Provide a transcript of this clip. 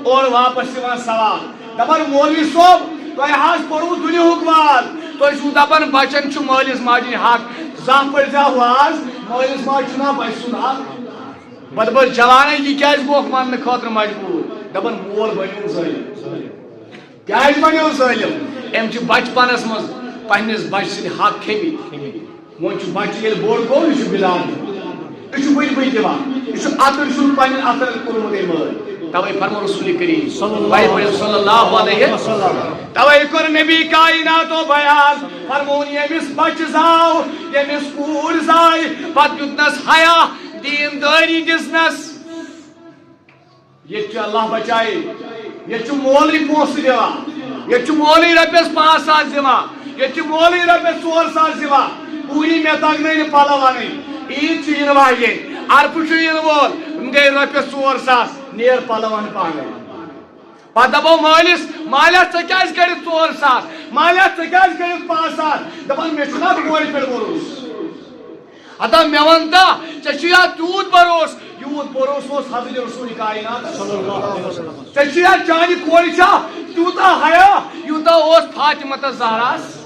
اور واپس سوال دپان مولوی صوب تہ پورو دنیاک واز تھی دپان بچن مالس ماجن حق زہ پڑھا واز مالس ماج نا بچ سن حق بہ دپ جوانے یہ کیا گوک مان خاطر مجبور دپان مول بنو ظالم کیا بنو ظالم ام بچپنس مز پنس بچ سن حق کھمت وون بچہ یل بوڑ گو یہ بلال یہ بن بن دان یہ اتر پن اتر کورمت مل توے فرمو رسول کریم صلی اللہ علیہ وسلم توے کر نبی کائنات و بیان فرمون یمس بچ زاو یمس کور زائی پت دیتنس حیا دینداری دسنس یہ اللہ بچائے یہ مولوی پونسہ دان یہ مولوی رپیس 5,000 دان یہ مولوی رپیس 4,000 دان پوری مے تگن پلو ان عید ین واجن عرف ین وول گئی رپیس 4,000 نیر پلو ان پانے پہ دپو مالس مالیا ژٕ کٔرِتھ 4,000 مالیا ژٕ کٔرِتھ 5,000 دپان مے چھُنا کورِ پٮ۪ٹھ بروس ہتا مے ون تا ژےٚ چھُیا تیوٗت بروس یوٗت بروس اوس حضرت رسول کائنات ژےٚ چھُیا چانہِ کورِ چھا تیوٗتاہ حیا یوٗتاہ اوس فاطمہ زہراہس